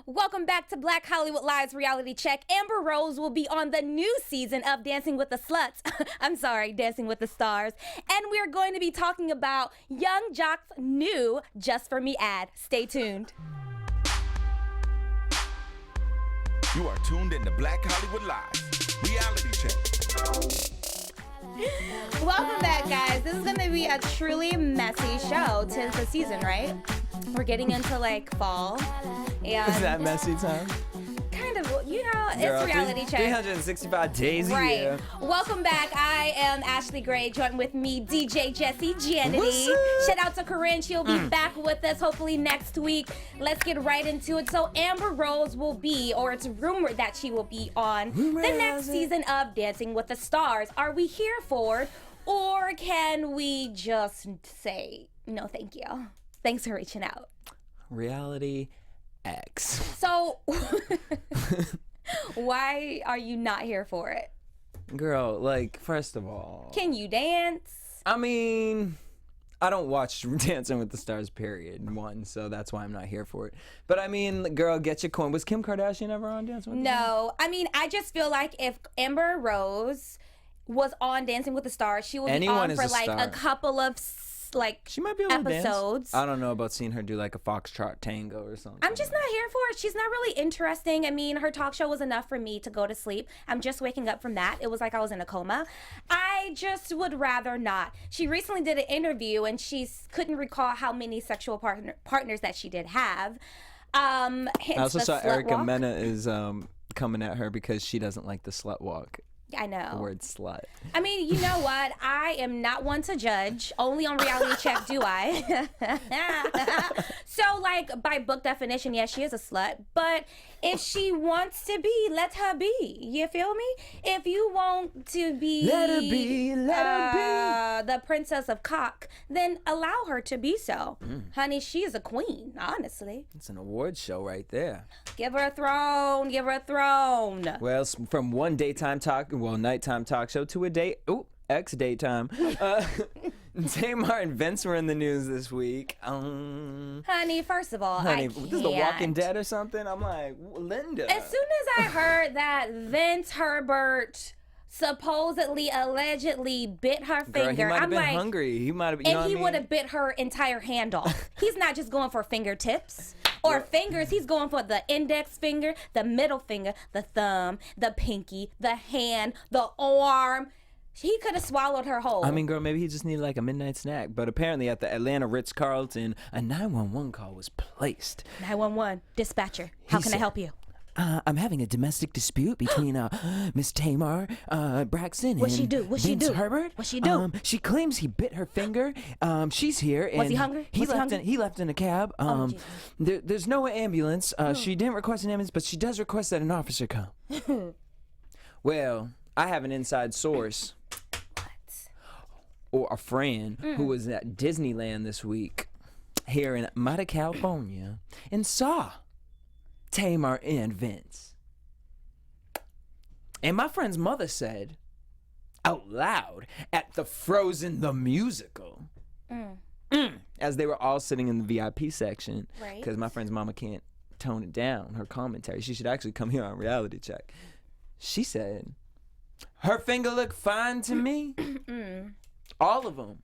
Welcome back to Black Hollywood Live's Reality Check. Amber Rose will be on the new season of Dancing with the Sluts. I'm sorry, Dancing with the Stars. And we're going to be talking about Young Joc's new Just For Me ad. Stay tuned. You are tuned into Black Hollywood Live Reality Check. Welcome back, guys. This is going to be a truly messy show. 'Tis the season, right? We're getting into like fall. And Is that messy time? kind of, it's Reality Check. 365 days a Right. year. Welcome back. I am Ashley Gray, joined with me, DJ Jessie Janity. What's up? Shout out to Corinne. She'll be back with us hopefully next week. Let's get right into it. So Amber Rose will be, or it's rumored that she will be on the next season of Dancing with the Stars. Are we here for it, or can we just say, no thank you? Thanks for reaching out. Reality X. So, why are you not here for it? Girl, like, first of all, Can you dance? I mean, I don't watch Dancing with the Stars, period, one, so that's why I'm not here for it. But I mean, girl, get your coin. Was Kim Kardashian ever on Dancing with the Stars? No. I mean, I just feel like if Amber Rose was on Dancing with the Stars, she would be Anyone on is for a like star. a couple of She might be able to episodes. dance. I don't know about seeing her do like a foxtrot tango or something. I'm just not here for it. She's not really interesting. I mean, her talk show was enough for me to go to sleep. I'm just waking up from that. It was like I was in a coma. I just would rather not. She recently did an interview and she couldn't recall how many sexual partners that she did have. Hence I also the saw slut Erica walk. Mena is coming at her because she doesn't like the slut walk. I know. The word slut. I mean, you know what? I am not one to judge. Only on Reality Check do I. So, like, by book definition, yes, she is a slut. But if she wants to be, let her be. You feel me? If you want to be... Let her be, let her the princess of cock, then allow her to be so. Honey, she is a queen, honestly. It's an award show right there. Give her a throne. Give her a throne. Well, from one nighttime talk show to a ex-daytime. Tamar and Vince were in the news this week. Honey, first of all, I this can't. is The Walking Dead or something? I'm like, Linda. As soon as I heard that Vince Herbert supposedly, allegedly bit her Girl, finger, he might have I'm been like, hungry. He might have, you know and what I he mean? would have bit her entire hand off. He's not just going for fingertips or fingers. He's going for the index finger, the middle finger, the thumb, the pinky, the hand, the arm. He could have swallowed her whole. I mean, girl, maybe he just needed like a midnight snack. But apparently at the Atlanta Ritz-Carlton, a 911 call was placed. 911, dispatcher. How can I said- help you? I'm having a domestic dispute between Miss Tamar Braxton What'd and she do? What'd she Vince do? Herbert. What'd she do? She claims he bit her finger. She's here. Was and he hungry? Was he hungry? He left in a cab. Jesus. There's no ambulance. She didn't request an ambulance, but she does request that an officer come. Well, I have an inside source. Or a friend who was at Disneyland this week here in Mata, California, and saw Tamar and Vince. And my friend's mother said out loud at the Frozen the Musical, as they were all sitting in the VIP section, Right. because my friend's mama can't tone it down, her commentary. She should actually come here on Reality Check. She said, her finger looked fine to me. All of them.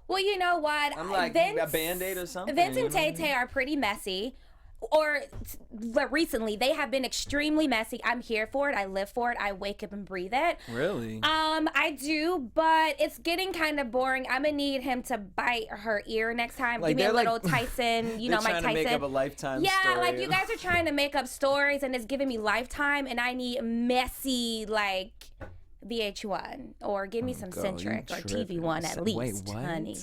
Well, you know what? I'm like, a Band-Aid or something, Vince you and know what I Tay-Tay are pretty messy. But recently, they have been extremely messy. I'm here for it. I live for it. I wake up and breathe it. Really? I do, but it's getting kind of boring. I'm gonna need him to bite her ear next time. Like, Give me a they're little like- Tyson, you know, They're Mike trying Tyson. to make up a Lifetime yeah, story. like you guys are trying to make up stories, and it's giving me Lifetime, and I need messy, like VH1, or give me some Girl, Centric you or tripping. TV1 at Wait, least, what? honey.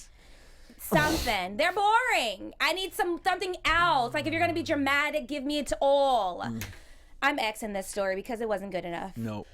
Something. They're boring. I need something else. Like, if you're gonna be dramatic, give me it all. I'm Xing this story because it wasn't good enough. No.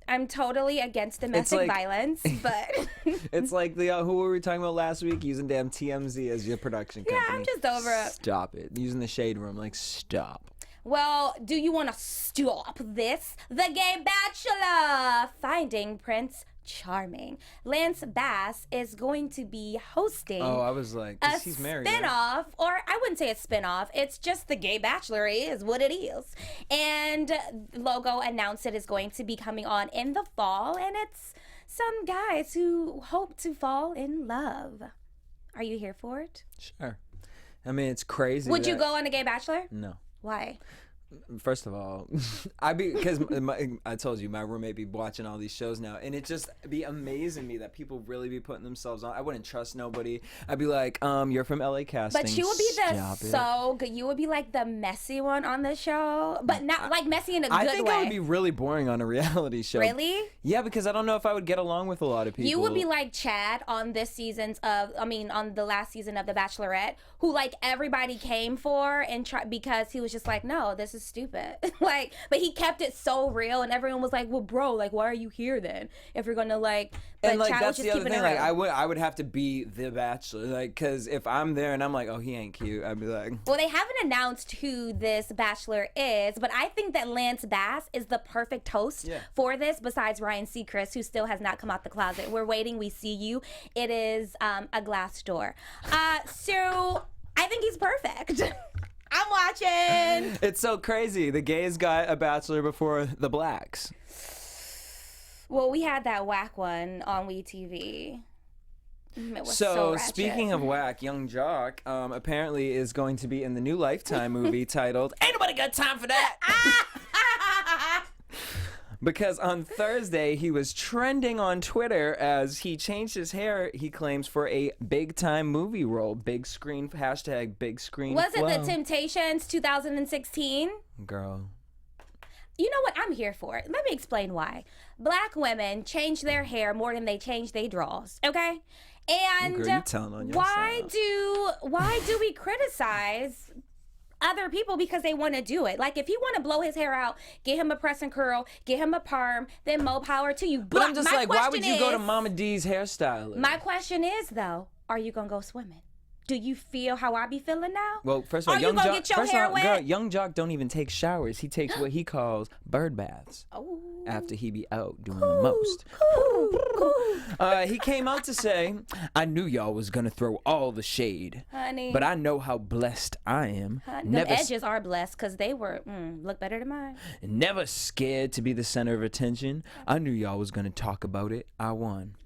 I'm totally against domestic like- violence, but It's like the who were we talking about last week? Using damn TMZ as your production company. I'm just over it. Stop it. Using the shade room, like, stop. well, do you want to stop this? The Gay Bachelor finding Prince charming. Lance Bass is going to be hosting. Oh, I was like, 'cause he's married. Right? Spinoff, or I wouldn't say a spinoff. It's just the Gay Bachelor is what it is. And Logo announced it is going to be coming on in the fall, and it's some guys who hope to fall in love. Are you here for it? Sure. I mean, it's crazy. Would you go on a Gay Bachelor? No. Why? First of all, because I told you my roommate be watching all these shows now, and it just be amazing me that people really be putting themselves on. I wouldn't trust nobody. I'd be like, you're from LA casting. But you would be you would be like the messy one on the show, but not like messy in a good way. I think I would be really boring on a reality show. Really? Yeah, because I don't know if I would get along with a lot of people. You would be like Chad on on the last season of The Bachelorette, who like everybody came for and because he was just like, no, this is stupid. Like, but he kept it so real, and everyone was like, well, bro, like, why are you here then if you're gonna like? But and like Chad that's was the just other keeping thing. it Like, real. I would have to be the Bachelor, like, because if I'm there and I'm like, oh, he ain't cute, I'd be like. Well, they haven't announced who this Bachelor is, but I think that Lance Bass is the perfect host for this. Besides Ryan Seacrest, who still has not come out the closet. We're waiting. We see you. It is a glass door. So I think he's perfect. I'm watching. It's so crazy. The gays got a Bachelor before the blacks. Well, we had that whack one on WeTV. It was so ratchet. Speaking of whack, Young Joc apparently is going to be in the new Lifetime movie titled "Ain't Nobody Got Time for That." Because on Thursday, he was trending on Twitter as he changed his hair, he claims, for a big-time movie role. Big screen, hashtag big screen Was flow. it The Temptations 2016? Girl. You know what? I'm here for it. Let me explain why. Black women change their hair more than they change their draws, okay? And Girl, you telling on yourself. why do we criticize other people because they want to do it? Like, if he want to blow his hair out, get him a press and curl, get him a perm, then more power to you. But I'm just like, why would you go to Mama D's hairstylist? My question is, though, are you going to go swimming? Do you feel how I be feeling now? Well, first of all, Are you gonna get your hair wet? Girl, Young Joc don't even take showers. He takes what he calls bird baths after he be out doing the most. He came out to say, I knew y'all was going to throw all the shade. Honey. But I know how blessed I am. The edges are blessed because they were, look better than mine. Never scared to be the center of attention. I knew y'all was going to talk about it. I won.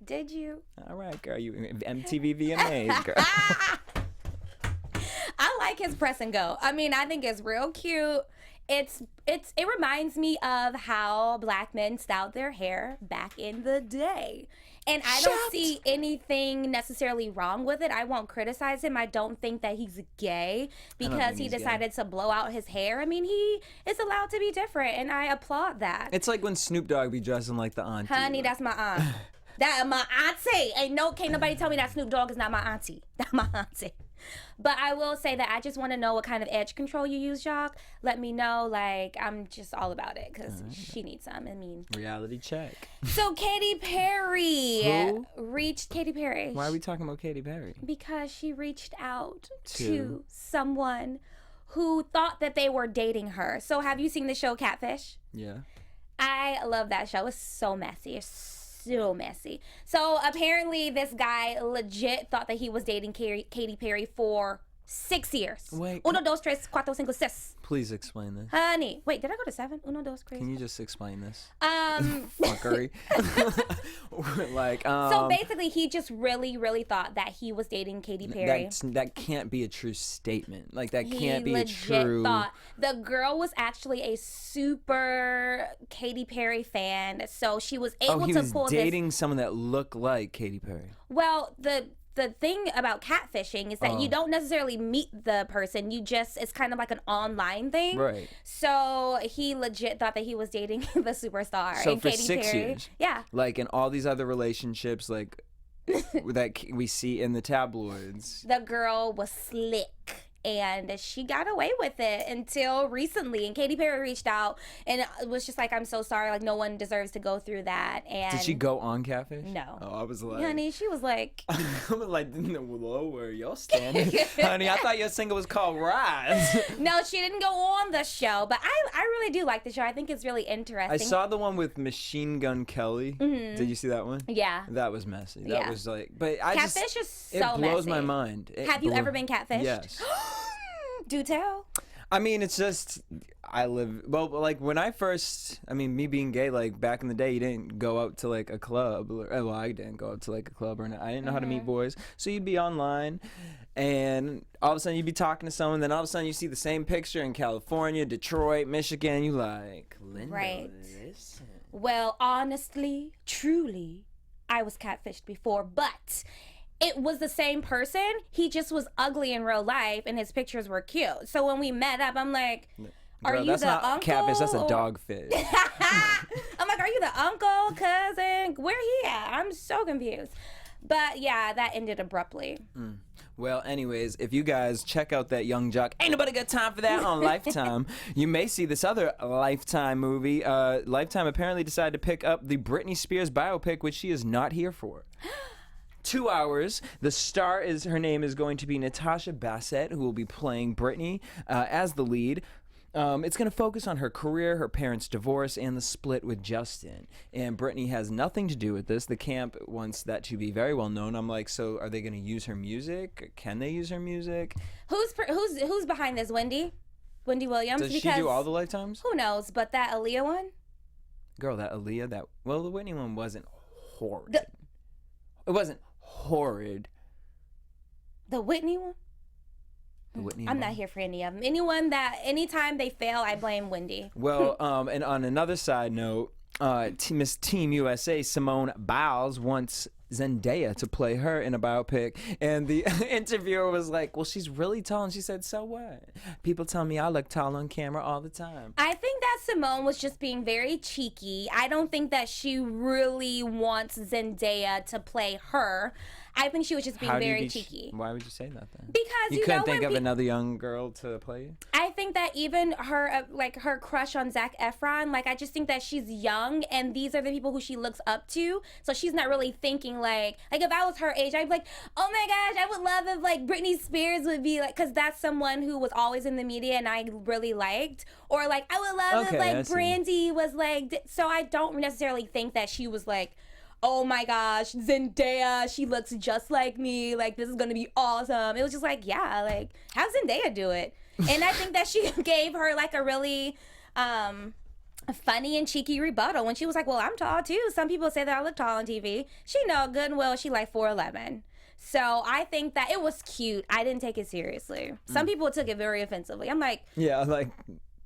Did you? All right, girl. You MTV VMAs, girl. I like his press and go. I mean, I think it's real cute. It reminds me of how black men styled their hair back in the day. And I don't see anything necessarily wrong with it. I won't criticize him. I don't think that he's gay because he decided to blow out his hair. I mean, he is allowed to be different, and I applaud that. It's like when Snoop Dogg be dressing like the auntie. Honey, that's my aunt. That my auntie. Can't nobody tell me that Snoop Dogg is not my auntie. That's my auntie. But I will say that I just want to know what kind of edge control you use, Joc. Let me know. Like, I'm just all about it because she needs some. I mean, reality check. So Katy Perry reached Katy Perry. Why are we talking about Katy Perry? Because she reached out to someone who thought that they were dating her. So have you seen the show Catfish? Yeah. I love that show. It's so messy. It's so messy. So apparently this guy legit thought that he was dating Katy Perry for 6 years. Wait. 1, 2, 3, 4, 5, 6. Please explain this. Honey. Wait, did I go to 7? 1, 2, 3. Can you just explain this? Fuckery. So basically, he just really, really thought that he was dating Katy Perry. That can't be a true statement. Like, that He can't be a legit true... thought the girl was actually a super Katy Perry fan, so she was able he to was pull dating someone that looked like Katy Perry. Well, the thing about catfishing is that you don't necessarily meet the person. It's kind of like an online thing. Right. So he legit thought that he was dating the superstar. So and for Katy 6 Perry, years. Yeah. Like in all these other relationships, like that we see in the tabloids. The girl was slick. and she got away with it until recently. And Katy Perry reached out and was just like, I'm so sorry, like no one deserves to go through that. And Did she go on Catfish? No. Oh, I was like, honey, she was like, I was like, no, where y'all standing? Honey, I thought your single was called Rise. no, she didn't go on the show, but I really do like the show. I think it's really interesting. I saw the one with Machine Gun Kelly. Mm-hmm. Did you see that one? Yeah. That was messy. That Yeah. was like, but I Catfish just, is so it blows messy. my mind. Have you ever been catfished? Yes. Do tell. I mean, it's just, like when I first, I mean, me being gay, like back in the day, you didn't go out to like a club. Well, I didn't go out to like a club or I didn't know how to meet boys. So you'd be online and all of a sudden you'd be talking to someone. Then all of a sudden you see the same picture in California, Detroit, Michigan. You like, Linda, Right. listen. Well, honestly, truly, I was catfished before, but it was the same person. He just was ugly in real life and his pictures were cute. So when we met up, I'm like, are Girl, you that's the not uncle? catfish, that's a or- dogfish. I'm like, are you the uncle, cousin? Where he at? I'm so confused. But yeah, that ended abruptly. Well, anyways, if you guys check out that Young Joc, ain't nobody got time for that on Lifetime. You may see this other Lifetime movie. Lifetime apparently decided to pick up the Britney Spears biopic, which she is not here for. 2 hours. The star her name is going to be Natasha Bassett, who will be playing Britney as the lead. It's going to focus on her career, her parents' divorce, and the split with Justin. And Britney has nothing to do with this. The camp wants that to be very well known. I'm like, so are they going to use her music? Can they use her music? Who's behind this? Wendy Williams? Does she do all the Lifetimes? Who knows? But that Aaliyah one? Girl, that Aaliyah, well, the Whitney one wasn't horrid. It wasn't horrid. The Whitney one? The Whitney I'm one. not here for any of them. Anytime they fail, I blame Wendy. Well, and on another side note, Miss Team USA Simone Biles wants Zendaya to play her in a biopic, and the interviewer was like, well, she's really tall, and she said, so what? People tell me I look tall on camera all the time. I think that Simone was just being very cheeky. I don't think that she really wants Zendaya to play her. I think she was just being very cheeky. Why would you say that then? Because you couldn't think of another young girl to play you? I think that even her, her crush on Zac Efron, I just think that she's young and these are the people who she looks up to. So she's not really thinking like if I was her age, I'd be like, oh my gosh, I would love if Britney Spears would be because that's someone who was always in the media and I really liked. Or I would love if Brandy was so I don't necessarily think that she was oh my gosh, Zendaya, she looks just like me. This is gonna be awesome. It was just have Zendaya do it. And I think that she gave her a really funny and cheeky rebuttal when she was like, well, I'm tall too. Some people say that I look tall on TV. She know good and well she 4'11". So I think that it was cute. I didn't take it seriously. Some people took it very offensively. I'm like, yeah,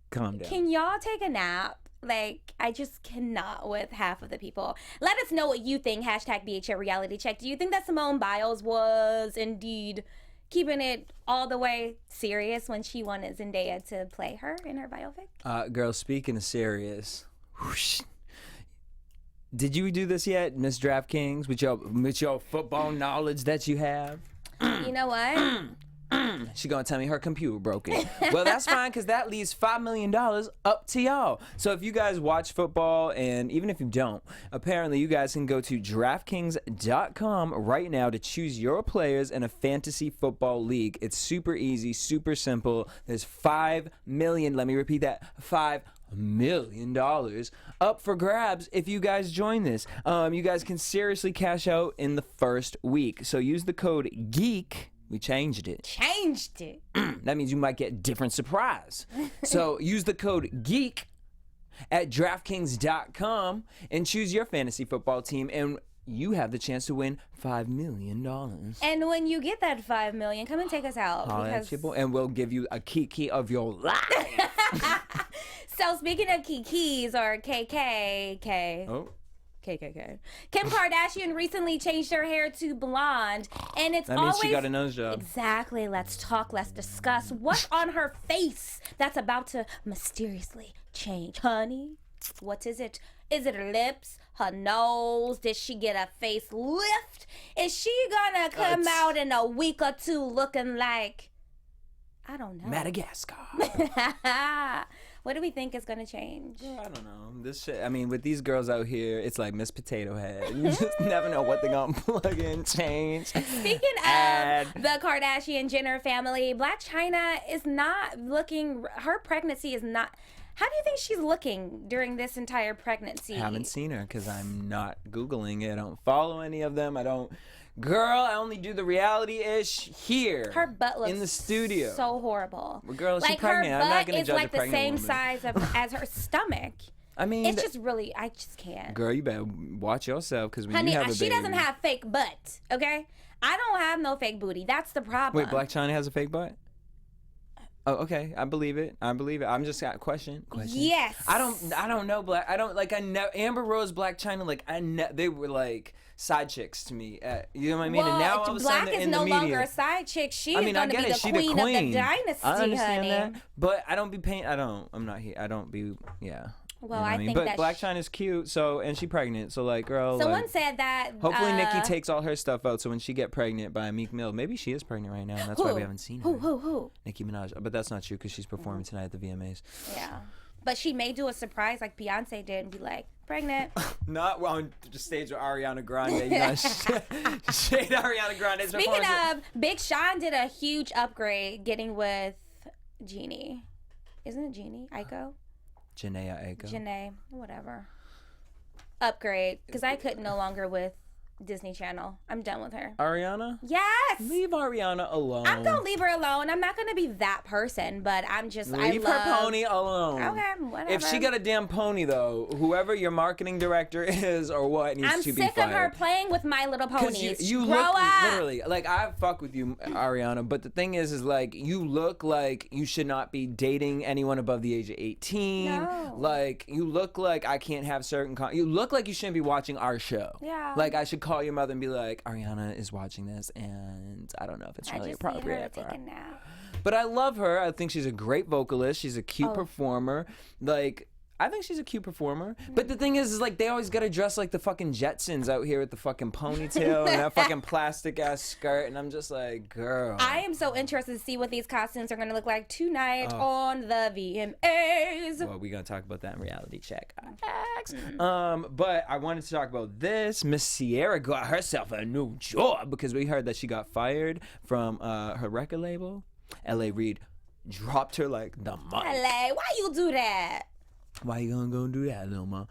calm down. Can y'all take a nap? I just cannot with half of the people. Let us know what you think. Hashtag BHL Reality Check. Do you think that Simone Biles was indeed keeping it all the way serious when she wanted Zendaya to play her in her biopic? Girl, speaking of serious, whoosh, did you do this yet, Miss DraftKings, with your football knowledge that you have? You know what? She gonna tell me her computer broke it. Well, that's fine, because that leaves $5 million up to y'all. So if you guys watch football, and even if you don't, apparently you guys can go to DraftKings.com right now to choose your players in a fantasy football league. It's super easy, super simple. There's $5 million, let me repeat that, $5 million up for grabs if you guys join this. You guys can seriously cash out in the first week. So use the code GEEK. We changed it. That means you might get a different surprise. So use the code GEEK at DraftKings.com and choose your fantasy football team, and you have the chance to win $5 million. And when you get that $5 million, come and take us out. And we'll give you a kiki of your life. So speaking of kikis or KKK. Oh. KKK. Kim Kardashian recently changed her hair to blonde, and That means she got a nose job. Exactly. Let's talk. Let's discuss what's on her face that's about to mysteriously change. Honey, what is it? Is it her lips? Her nose? Did she get a facelift? Is she gonna come out in a week or two looking like I don't know. Madagascar. What do we think is going to change? I don't know. This shit, I mean, with these girls out here, it's like Miss Potato Head. You just never know what they're going to plug in, change. Speaking of the Kardashian Jenner family, Blac Chyna is not looking, her pregnancy is not, how do you think she's looking during this entire pregnancy? I haven't seen her because I'm not Googling it. I don't follow any of them. Girl, I only do the reality-ish here. Her butt looks in the studio. So horrible. Well, girl, she's like pregnant. Her I'm not butt gonna is judge like a the pregnant same woman. size as her stomach. I mean, it's just really, I just can't. Girl, you better watch yourself because when Honey, you have a baby. she doesn't have fake butt, okay? I don't have no fake booty. That's the problem. Wait, Blac Chyna has a fake butt? Oh, okay. I believe it. I'm just got question. Yes. I don't know Amber Rose, Blac Chyna. They were like side chicks to me. You know what I mean? Well, and now all of a sudden Blac they're is in the no media. longer a side chick. She is I going to be the She queen of the dynasty, I understand honey. that, but I don't be paying. I'm not here. I don't be. Yeah. Well, you know I mean? think but that Blac Chyna's cute, and she's pregnant, so like, girl. Someone like, said that. Hopefully, Nicki takes all her stuff out, so when she get pregnant by Meek Mill, maybe she is pregnant right now, and that's why we haven't seen her. Who? Nicki Minaj, but that's not true because she's performing tonight at the VMAs. Yeah, but she may do a surprise like Beyonce did and be like, pregnant. Not on the stage with Ariana Grande. You guys shade Ariana Grande's Speaking performance. of, Big Sean did a huge upgrade getting with Jeannie. Isn't it Jeannie? Aiko? Janae, whatever. Upgrade, because I could no longer with Disney Channel. I'm done with her. Ariana? Yes! Leave Ariana alone. I'm gonna leave her alone. I'm not gonna be that person, but I'm just leave her pony alone. Okay, whatever. If she got a damn pony though, whoever your marketing director is or what needs to be fired. I'm sick of her playing with My Little Ponies. You Grow look up. literally like I fuck with you, Ariana, but the thing is like you look like you should not be dating anyone above the age of 18. No. Like you look like I can't have certain you look like you shouldn't be watching our show. Yeah. Like I should call your mother and be like, Ariana is watching this and I don't know if it's really appropriate for her. But I love her. I think she's a great vocalist. She's a cute performer. Like I think she's a cute performer. But the thing is like they always gotta dress like the fucking Jetsons out here with the fucking ponytail and that fucking plastic ass skirt, and I'm just like, girl. I am so interested to see what these costumes are gonna look like tonight on the VMAs. Well, we're gonna talk about that in Reality Check. But I wanted to talk about this. Miss Sierra got herself a new job because we heard that she got fired from her record label. L.A. Reid dropped her like the mic. LA, why you do that? Why you gonna go do that, little ma?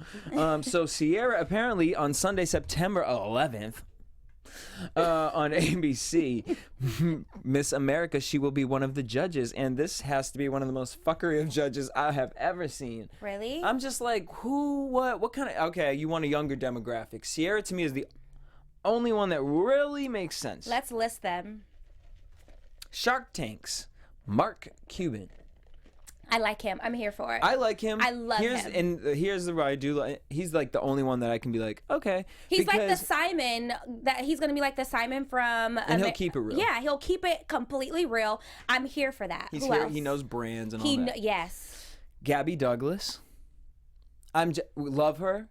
So Sierra apparently on Sunday, September 11th, on ABC, Miss America, she will be one of the judges, and this has to be one of the most fuckery of judges I have ever seen. Really? I'm just like, who, what kind of, okay, you want a younger demographic. Sierra to me is the only one that really makes sense. Let's list them. Shark Tank's Mark Cuban. I like him. I'm here for it. I like him. I love him. And here's the I do like. He's like the only one that I can be like, okay. He's like the Simon. That he's gonna be like the Simon from. And he'll keep it real. Yeah, he'll keep it completely real. I'm here for that. He's Who here. else? He knows brands and all that. Yes. Gabby Douglas. Love her.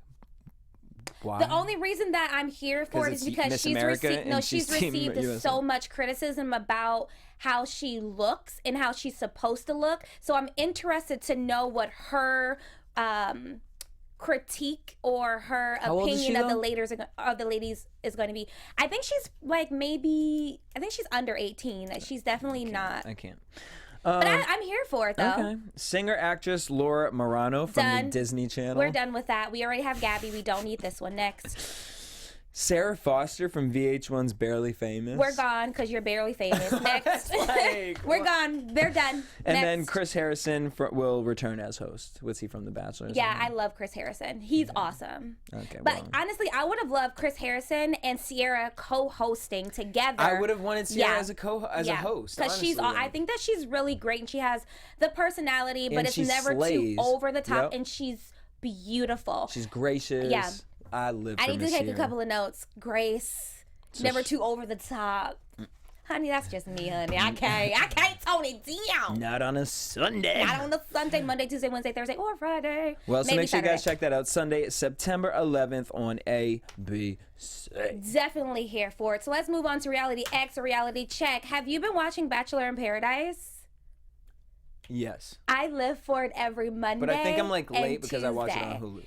Why? The only reason that I'm here for it is because Miss she's America received. No, and she's she's Team received USA. so much criticism about how she looks and how she's supposed to look. So I'm interested to know what her critique or her opinion of the ladies is going to be. I think she's like I think she's under 18. She's definitely not. I can't. But I'm here for it though. Okay. Singer actress Laura Marano from the Disney Channel. We're done with that. We already have Gabby. We don't need this one. Next. Sarah Foster from VH1's Barely Famous. We're gone because you're barely famous. Next. We're gone. They're done. And Next. then Chris Harrison will return as host. Was he from The Bachelor? Yeah, I love Chris Harrison. He's awesome. Okay, but honestly, I would have loved Chris Harrison and Sierra co-hosting together. I would have wanted Sierra as a host. Because I think that she's really great and she has the personality, but it's never slays. too over the top, Yep. and she's beautiful. She's gracious. Yeah. I live for I need to Miss take Sierra. a couple of notes. Grace, never too over the top. Honey, that's just me, honey. I can't tone it down. Not on a Sunday. Not on a Sunday, Monday, Tuesday, Wednesday, Thursday, or Friday. Well, so Maybe make sure you guys Saturday. check that out. Sunday, September 11th on ABC. Definitely here for it. So let's move on to Reality X or Reality Check. Have you been watching Bachelor in Paradise? Yes. I live for it every Monday. But I think I'm like late because Tuesday. I watch it on Hulu.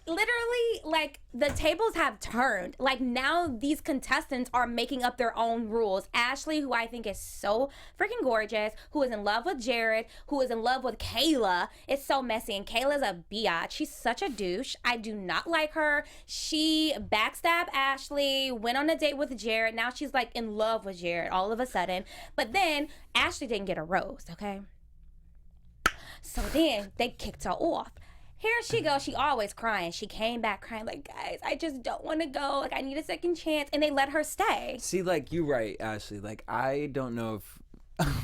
Literally, like, the tables have turned. Like, now these contestants are making up their own rules. Ashley, who I think is so freaking gorgeous, who is in love with Jared, who is in love with Kayla. It's so messy, and Kayla's a biatch. She's such a douche. I do not like her. She backstabbed Ashley, went on a date with Jared. Now she's, like, in love with Jared all of a sudden. But then, Ashley didn't get a rose, okay? So then, they kicked her off. Here she goes. She always crying. She came back crying like, guys, I just don't want to go. Like, I need a second chance. And they let her stay. See, like, you're right, Ashley. Like, I don't know if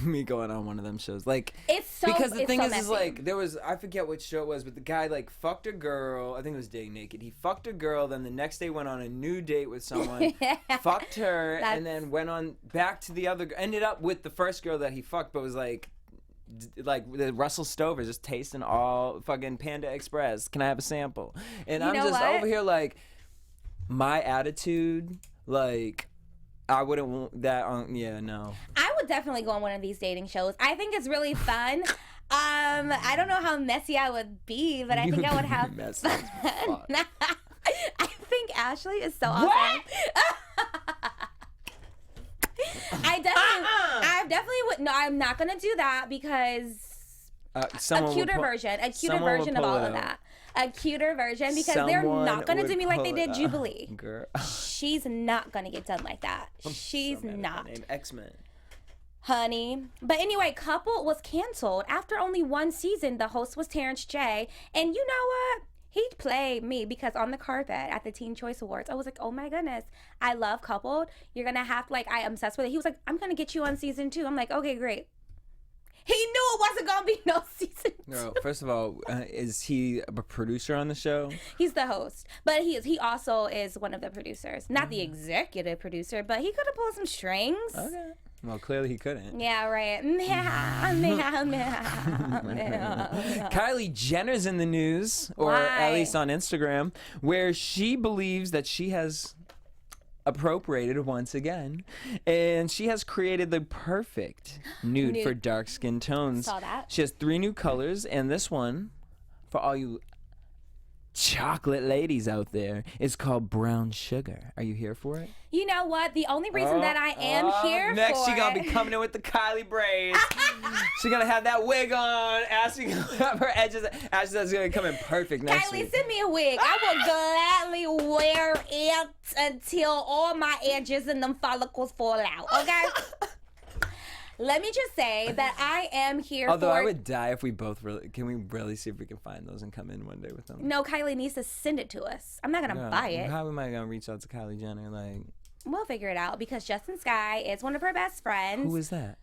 me going on one of them shows. Like, it's so because the thing so is like, there was, I forget what show it was, but the guy, like, fucked a girl. I think it was Day Naked. He fucked a girl. Then the next day went on a new date with someone, fucked her, and then went on back to the other, ended up with the first girl that he fucked, but was like the Russell Stover just tasting all fucking Panda Express. Can I have a sample? And I'm just over here like, my attitude, like, I wouldn't want that on. Yeah, no. I would definitely go on one of these dating shows. I think it's really fun. I don't know how messy I would be, but I think I would have messy fun. I think Ashley is so awesome. I definitely would. No, I'm not gonna do that because a cuter version of all of that. A cuter version because they're not gonna do me like they did Jubilee. Girl. She's not gonna get done like that. She's not. Name X-Men. Honey. But anyway, Couple was canceled after only one season. The host was Terrence J. And you know what? He played me because on the carpet at the Teen Choice Awards, I was like, oh my goodness, I love Coupled. You're going to have to, like, I'm obsessed with it. He was like, I'm going to get you on season 2. I'm like, okay, great. He knew it wasn't going to be no season 2. No, first of all, is he a producer on the show? He's the host. But he also is one of the producers. Not the executive producer, but he could have pulled some strings. Okay. Well, clearly he couldn't. Yeah, right. Kylie Jenner's in the news, or at least on Instagram, where she believes that she has appropriated once again, and she has created the perfect nude for dark skin tones. Saw that. She has 3 new colors, and this one, for all you chocolate ladies out there, is called Brown Sugar. Are you here for it? You know what? The only reason that I am here next for she gonna be coming in with the Kylie braids. She gonna have that wig on. Ashley gonna have her edges. Ashley's gonna come in perfect next week. Kylie, send me a wig. I will gladly wear it until all my edges and them follicles fall out. Okay. Let me just say that I am here Although for... I would die if we both really... Can we really see if we can find those and come in one day with them? No, Kylie needs to send it to us. I'm not going to buy it. How am I going to reach out to Kylie Jenner? Like, we'll figure it out because Justin Sky is one of her best friends. who is that?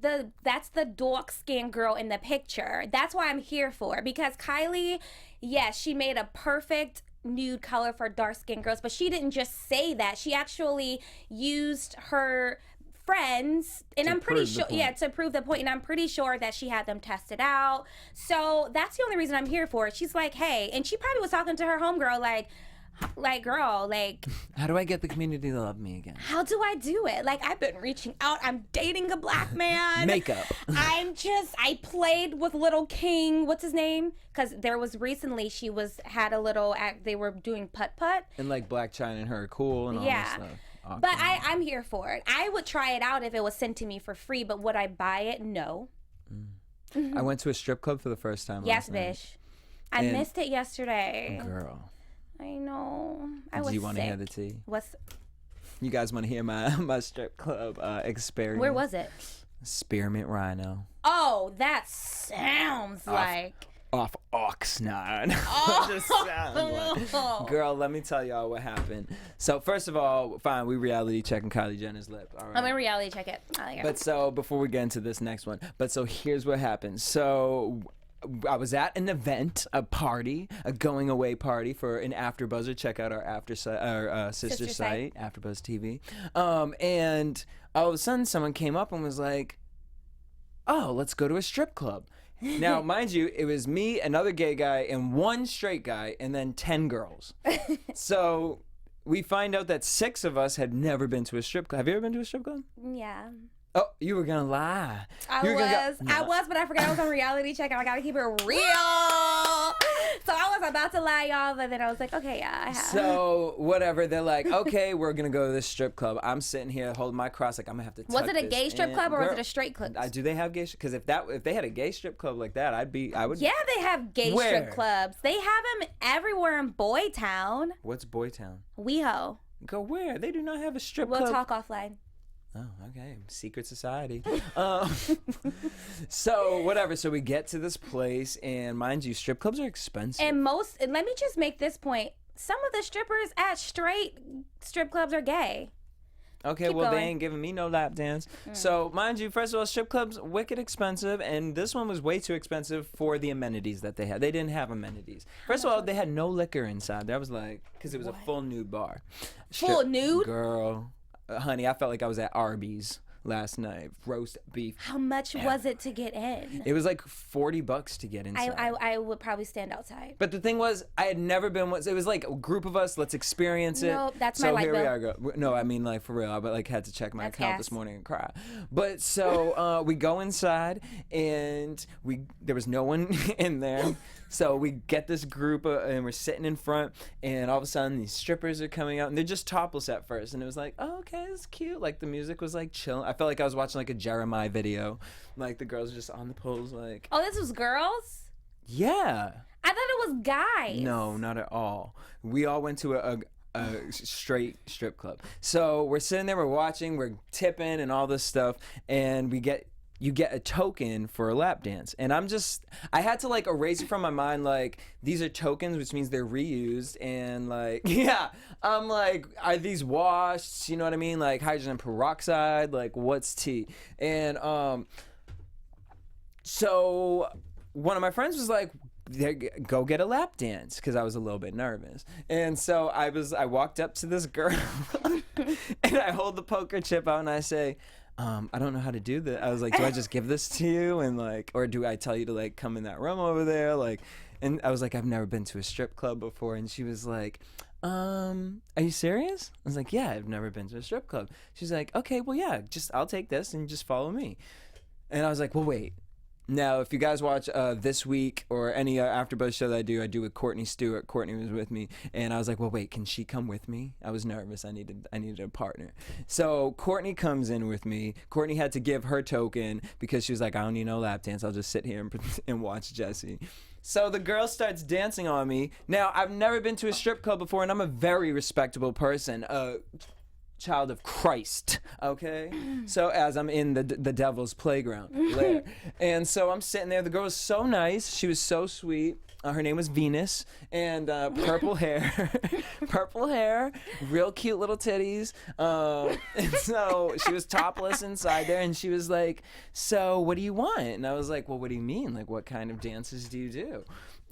That's the dark skinned girl in the picture. That's why I'm here for. Because Kylie, yes, she made a perfect nude color for dark skinned girls, but she didn't just say that. She actually used her friends, and I'm pretty sure, to prove the point, and I'm pretty sure that she had them tested out. So that's the only reason I'm here for it. She's like, hey, and she probably was talking to her homegirl, like, girl, like, how do I get the community to love me again? How do I do it? Like, I've been reaching out. I'm dating a black man. Makeup. I played with Little King. What's his name? Because there was recently, had a little, they were doing putt-putt. And like Black China and her are cool and all that stuff. Awesome. But I'm here for it. I would try it out if it was sent to me for free, but would I buy it? No. I went to a strip club for the first time. Yes, bish. I missed it yesterday. Girl. I know. Do you want to hear the tea? What's... You guys want to hear my strip club experience? Where was it? Spearmint Rhino. Oh, that sounds like... Off Oxnard. Girl, let me tell y'all what happened. So first of all, fine, we reality checking Kylie Jenner's lip. All right. I'm gonna reality check it. But so before we get into this next one, here's what happened. So I was at an event, a party, a going away party for an AfterBuzzer. Check out our sister site, AfterBuzz TV. And all of a sudden, someone came up and was like, "Oh, let's go to a strip club." Now, mind you, it was me, another gay guy, and one straight guy, and then 10 girls. So we find out that 6 of us had never been to a strip club. Have you ever been to a strip club? Yeah. Oh, you were gonna lie. I was, but I forgot I was on Reality Check and I gotta keep it real. So I was about to lie, y'all, but then I was like, okay, yeah, I have. So whatever, they're like, okay, we're gonna go to this strip club. I'm sitting here holding my cross, like I'm gonna have to. Was it a gay strip club or was it a straight club? Do they have gay? Because if they had a gay strip club like that, I would. Yeah, they have gay strip clubs. They have them everywhere in Boy Town. What's Boy Town? WeHo. Go where? They do not have a strip club. We'll talk offline. Oh, okay. Secret society. So whatever. So we get to this place, and mind you, strip clubs are expensive. And let me just make this point. Some of the strippers at straight strip clubs are gay. Okay, Keep well, going. they ain't giving me no lap dance. So, mind you, first of all, strip clubs, wicked expensive, and this one was way too expensive for the amenities that they had. They didn't have amenities. First of all, they had no liquor inside. That was like, because it was a full nude bar. Full nude? Girl. Honey, I felt like I was at Arby's last night. Roast beef. How much was it to get in? It was like $40 to get inside. I would probably stand outside. But the thing was, I had never been. It was like a group of us. Let's experience it. No, that's so my light here bill. we are. No, I mean like for real. I like had to check my That's account gas. this morning and cry. But so we go inside and there was no one in there. So we get this group and we're sitting in front, and all of a sudden these strippers are coming out, and they're just topless at first, and it was like, oh, okay, it's cute. Like the music was like chill. I felt like I was watching like a Jeremiah video, like the girls just on the poles, like. Oh, this was girls? Yeah. I thought it was guys. No, not at all. We all went to a straight strip club. So we're sitting there, we're watching, we're tipping and all this stuff, and you get a token for a lap dance. And I had to like erase it from my mind, like, these are tokens, which means they're reused. And like, yeah, I'm like, are these washed? You know what I mean? Like hydrogen peroxide, like what's tea? And so one of my friends was like, go get a lap dance, because I was a little bit nervous. And so I walked up to this girl and I hold the poker chip out and I say, I don't know how to do this. I was like, do I just give this to you? And like, or do I tell you to like come in that room over there? Like, and I was like, I've never been to a strip club before. And she was like, are you serious? I was like, yeah, I've never been to a strip club. She's like, okay, well, yeah, I'll take this and just follow me. And I was like, well, wait. Now, if you guys watch This Week or any AfterBuzz show that I do with Courtney Stewart. Courtney was with me, and I was like, well, wait, can she come with me? I was nervous. I needed a partner. So Courtney comes in with me. Courtney had to give her token because she was like, I don't need no lap dance. I'll just sit here and watch Jesse. So the girl starts dancing on me. Now, I've never been to a strip club before, and I'm a very respectable person. Child of Christ, okay? So as I'm in the devil's playground lair. And so I'm sitting there. The girl was so nice. She was so sweet. Her name was Venus, and purple hair, real cute little titties. And so she was topless inside there, and she was like, so what do you want? And I was like, well, what do you mean? Like, what kind of dances do you do?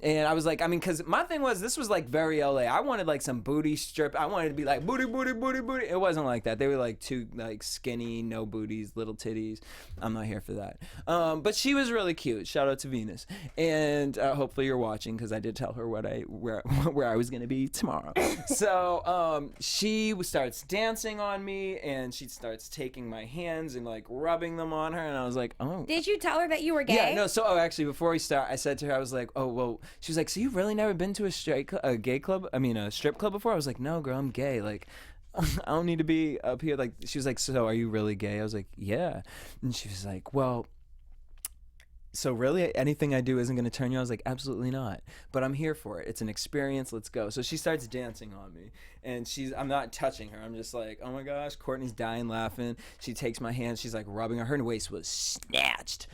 And I was like, I mean, because my thing was, this was like very LA. I wanted like some booty strip. I wanted to be like booty, booty, booty, booty. It wasn't like that. They were like too like skinny, no booties, little titties. I'm not here for that. But she was really cute. Shout out to Venus. And hopefully you're watching, because I did tell her where I was going to be tomorrow. So she starts dancing on me, and she starts taking my hands and like rubbing them on her. And I was like, oh. Did you tell her that you were gay? Yeah, no. So actually, before we start, I said to her, I was like, oh, well. She was like, so you've really never been to a strip club before? I was like, no, girl, I'm gay. Like, I don't need to be up here. Like, she was like, so are you really gay? I was like, yeah. And she was like, well, so really anything I do isn't going to turn you on? I was like, absolutely not. But I'm here for it. It's an experience. Let's go. So she starts dancing on me, and I'm not touching her. I'm just like, oh my gosh, Courtney's dying laughing. She takes my hand. She's like rubbing her. Her waist was snatched,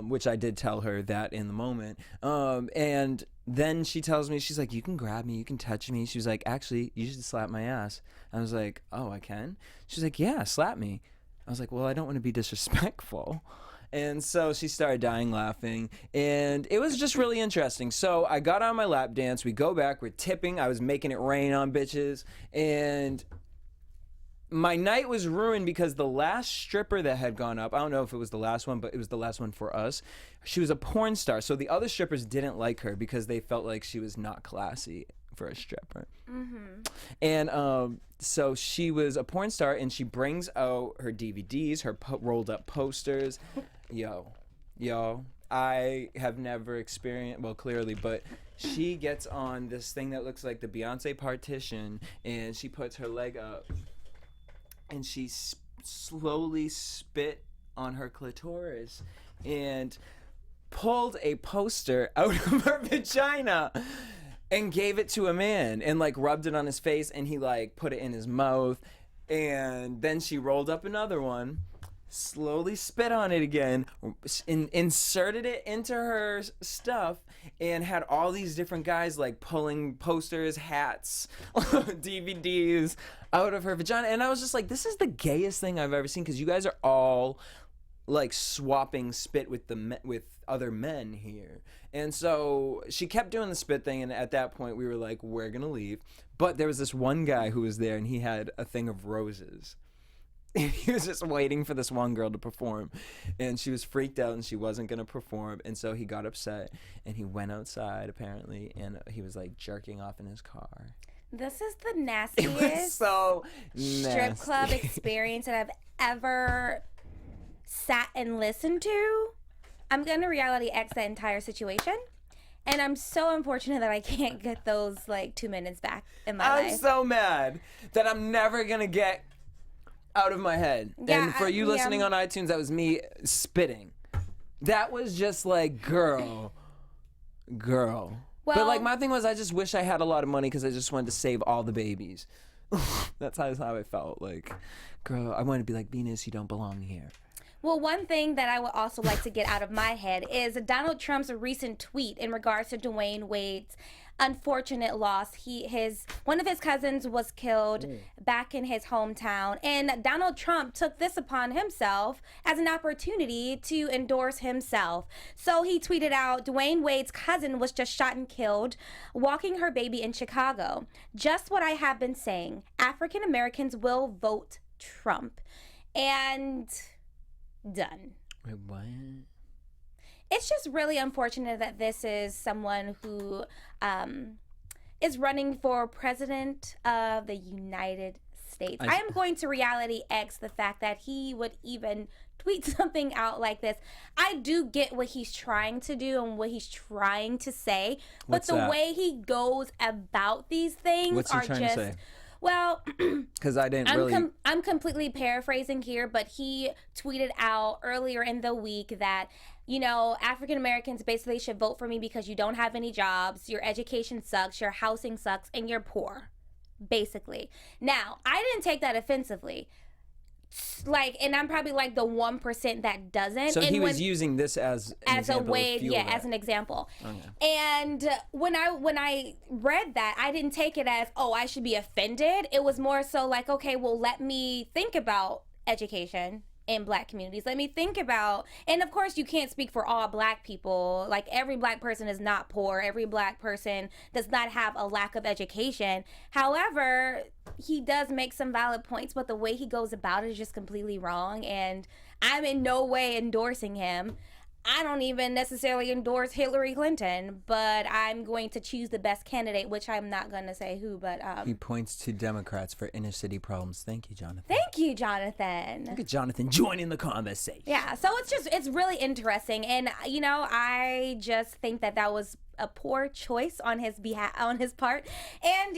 which I did tell her that in the moment. And then she tells me, she's like, you can grab me, you can touch me. She was like, actually, you should slap my ass. I was like, oh, I can? She's like, yeah, slap me. I was like, well, I don't want to be disrespectful. And so she started dying laughing, and it was just really interesting. So I got on my lap dance. We go back. We're tipping. I was making it rain on bitches, and my night was ruined because the last stripper that had gone up, I don't know if it was the last one, but it was the last one for us. She was a porn star, so the other strippers didn't like her because they felt like she was not classy. for a stripper. And so she was a porn star, and she brings out her DVDs, her rolled up posters. Yo, I have never experienced, well, clearly, but she gets on this thing that looks like the Beyonce partition, and she puts her leg up, and she slowly spit on her clitoris and pulled a poster out of her vagina and gave it to a man and like rubbed it on his face, and he like put it in his mouth, and then she rolled up another one, slowly spit on it again, inserted it into her stuff, and had all these different guys like pulling posters, hats, DVDs out of her vagina. And I was just like, this is the gayest thing I've ever seen, because you guys are all like swapping spit with with other men here. And so she kept doing the spit thing, and at that point we were like, we're gonna leave. But there was this one guy who was there, and he had a thing of roses. He was just waiting for this one girl to perform, and she was freaked out and she wasn't going to perform, and so he got upset and he went outside apparently, and he was like jerking off in his car. This is the It nastiest was so strip club experience that I've ever sat and listened to. I'm going to reality X that entire situation, and I'm so unfortunate that I can't get those like 2 minutes back in my life. I'm so mad that I'm never going to get out of my head. Yeah, and for you listening on iTunes, that was me spitting. That was just like, girl. But Well- like, my thing was, I just wish I had a lot of money because I just wanted to save all the babies. That's how I felt. Like, girl, I wanted to be like, Venus, you don't belong here. Well, one thing that I would also like to get out of my head is Donald Trump's recent tweet in regards to Dwayne Wade's unfortunate loss. One of his cousins was killed back in his hometown, and Donald Trump took this upon himself as an opportunity to endorse himself. So he tweeted out, Dwayne Wade's cousin was just shot and killed walking her baby in Chicago. Just what I have been saying. African Americans will vote Trump. And done. Wait, what? It's just really unfortunate that this is someone who is running for president of the United States. I am going to reality X the fact that he would even tweet something out like this. I do get what he's trying to do and what he's trying to say, but the way he goes about these things What's he are trying just... to say? Well, because I didn't really. I'm completely paraphrasing here, but he tweeted out earlier in the week that, you know, African Americans basically should vote for me because you don't have any jobs, your education sucks, your housing sucks, and you're poor, basically. Now, I didn't take that offensively. Like, and I'm probably like the 1% that doesn't. So and he was using this as a way, as an example. Okay. And when I read that, I didn't take it as, oh, I should be offended. It was more so like, okay, well, let me think about education in Black communities. Let me think about, and of course you can't speak for all Black people. Like, every Black person is not poor. Every Black person does not have a lack of education. However, he does make some valid points, but the way he goes about it is just completely wrong, and I'm in no way endorsing him. I don't even necessarily endorse Hillary Clinton, but I'm going to choose the best candidate, which I'm not going to say who, but... He points to Democrats for inner city problems. Thank you, Jonathan. Thank you, Jonathan. Look at Jonathan joining the conversation. Yeah, so it's really interesting, and, you know, I just think that was a poor choice on his part, and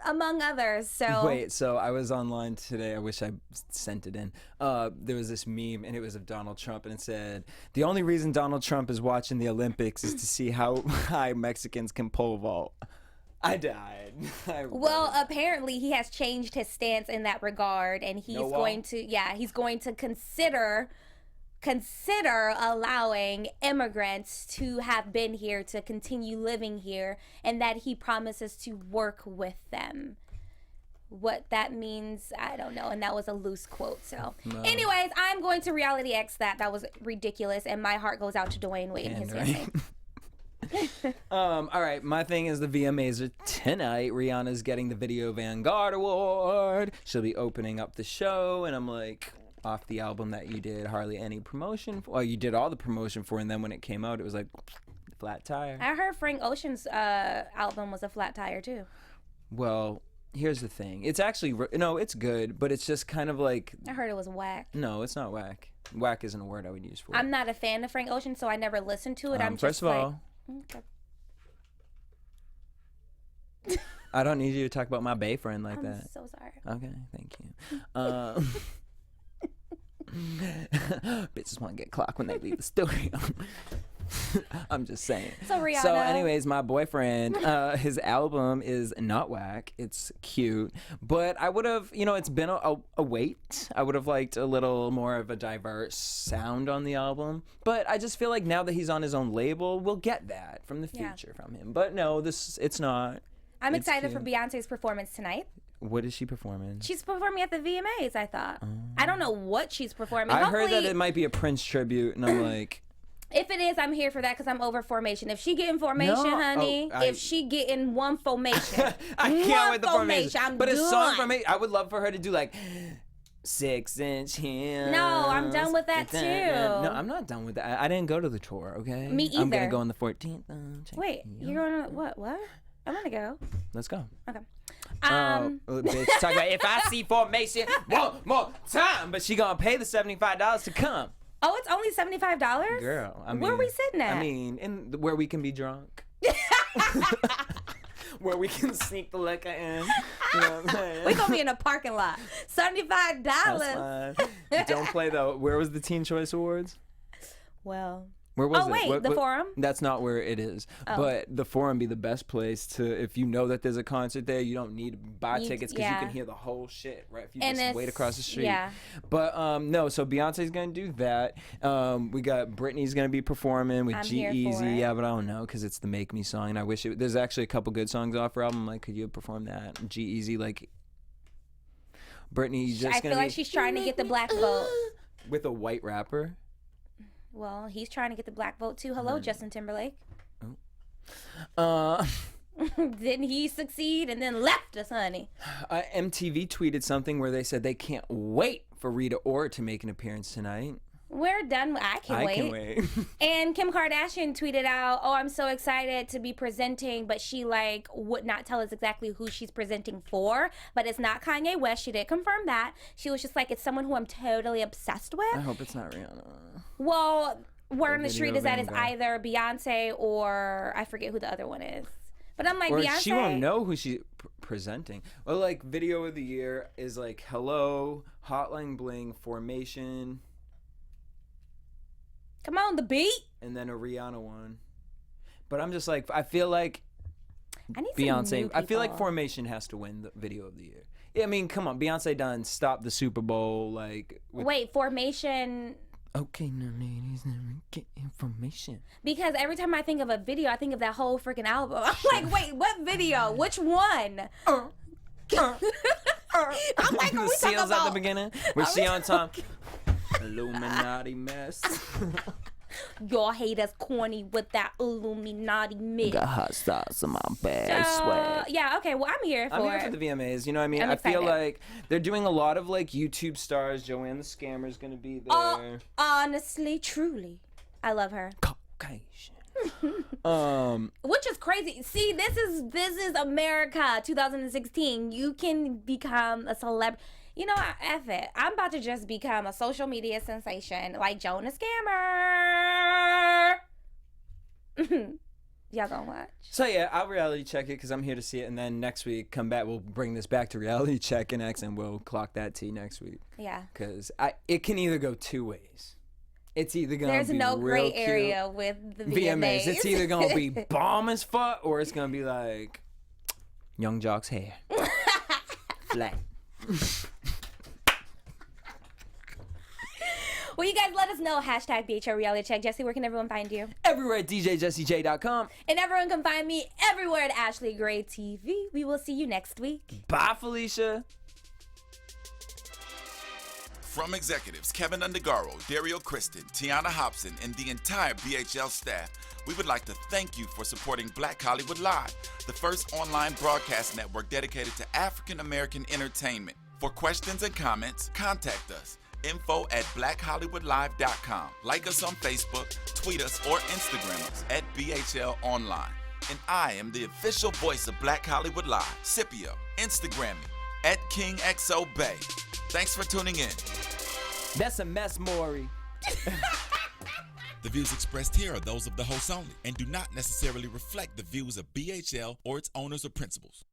among others. So wait, so I was online today. I wish I sent it in. There was this meme, and it was of Donald Trump, and it said, the only reason Donald Trump is watching the Olympics is to see how high Mexicans can pole vault. I died. Well, apparently he has changed his stance in that regard, and he's going to consider allowing immigrants to have been here to continue living here, and that he promises to work with them. What that means, I don't know, and that was a loose quote. So anyways, I'm going to reality X that was ridiculous, and my heart goes out to Dwayne Wade and his family. All right, my thing is the VMAs are tonight. Rihanna's getting the Video Vanguard Award. She'll be opening up the show, and I'm like, off the album that you did hardly any promotion for. Well, you did all the promotion for, and then when it came out, it was like flat tire. I heard Frank Ocean's album was a flat tire too. Well, here's the thing. It's actually no, it's good, but it's just kind of like. I heard it was whack. No, it's not whack. Whack isn't a word I would use for it. I'm not a fan of Frank Ocean, so I never listened to it. I'm just first of all, okay. I don't need you to talk about my bae friend like that. I'm so sorry. Okay, thank you. Bitches want to get clocked when they leave the studio. I'm just saying. So Rihanna. So anyways, my boyfriend, his album is not whack. It's cute. But I would have, it's been a wait. I would have liked a little more of a diverse sound on the album. But I just feel like now that he's on his own label, we'll get that from the future from him. But no, it's not. I'm excited for Beyonce's performance tonight. What is she performing? She's performing at the VMAs, I thought. I don't know what she's performing. I heard that it might be a Prince tribute, and I'm like... If it is, I'm here for that because I'm over formation. If she getting formation, honey, if she getting one formation, I can't wait the formation. I'm but done. a song formation, I would love for her to do like 6-inch heels. No, I'm done with that too. No, I'm not done with that. I didn't go to the tour, okay? Me either. I'm gonna go on the 14th. Wait, you're going to what? I want to go. Let's go. Okay. Bitch, talk about if I see formation one more time, but she gonna pay the $75 to come. Oh, it's only $75? Girl, I mean, where are we sitting at? I mean, where we can be drunk. Where we can sneak the liquor in. You know what I'm saying? We gonna be in a parking lot. $75. That's fine. Don't play though. Where was the Teen Choice Awards? Well. Where was it? Wait, the Forum? That's not where it is. Oh. But the Forum be the best place to, if you know that there's a concert there, you don't need to buy tickets because you can hear the whole shit, right? If you just wait across the street. Yeah. But no, so Beyonce's going to do that. We got Britney's going to be performing with G-Eazy. Yeah, but I don't know because it's the Make Me song. And I wish there's actually a couple good songs off her album. Like, could you perform that? G-Eazy, like, Britney just I feel like she's trying to get the black vote. With a white rapper? Well, he's trying to get the black vote too. Hello, Justin Timberlake. Didn't he succeed and then left us, honey? MTV tweeted something where they said they can't wait for Rita Ora to make an appearance tonight. We're done. I can wait. And Kim Kardashian tweeted out, "Oh, I'm so excited to be presenting," but she would not tell us exactly who she's presenting for. But it's not Kanye West. She did confirm that. She was just like, "It's someone who I'm totally obsessed with." I hope it's not Rihanna. Well, word on the street is that it's either Beyonce or I forget who the other one is. But I'm like, Beyonce. She won't know who she's presenting. Well, like video of the year is like Hello, Hotline Bling, Formation. Come on, the beat. And then a Rihanna one. But I'm just like, I feel like I need Beyonce, I feel like Formation has to win the video of the year. Yeah, I mean, come on. Beyonce done stopped the Super Bowl. Wait, Formation. Okay, now ladies, let me get information. Because every time I think of a video, I think of that whole freaking album. I'm like, wait, what video? Which one? I'm like, the seals at the beginning? Was she on time? Illuminati mess. Y'all hate us corny with that Illuminati mess. Got hot sauce in my bag, swag. Yeah, okay, well, I'm here for I'm here for the VMAs. You know what I mean? I feel like they're doing a lot of YouTube stars. Joanne the Scammer's going to be there. Honestly, truly. I love her. Caucasian. Which is crazy. See, this is America 2016. You can become a celebrity. You know, F it. I'm about to just become a social media sensation like Joan the Scammer. Y'all gonna watch? So yeah, I'll reality check it because I'm here to see it, and then next week come back. We'll bring this back to reality check and X, and we'll clock that T next week. Yeah. Because it can either go two ways. It's either gonna There's be no real gray area cute. with the VMAs. It's either gonna be bomb as fuck, or it's gonna be like Young Joc's hair flat. Well, you guys let us know. Hashtag BHL Reality Check. Jesse, where can everyone find you? Everywhere at DJJessieJ.com. And everyone can find me everywhere at Ashley Gray TV. We will see you next week. Bye, Felicia. From executives Keven Undergaro, Dario Kristen, Tiana Hobson, and the entire BHL staff, we would like to thank you for supporting Black Hollywood Live, the first online broadcast network dedicated to African American entertainment. For questions and comments, contact us. info@blackhollywoodlive.com. Like us on Facebook, tweet us, or Instagram us at BHL Online. And I am the official voice of Black Hollywood Live, Scipio. Instagram me at KingXOBay. Thanks for tuning in. That's a mess, Maury. The views expressed here are those of the hosts only and do not necessarily reflect the views of BHL or its owners or principals.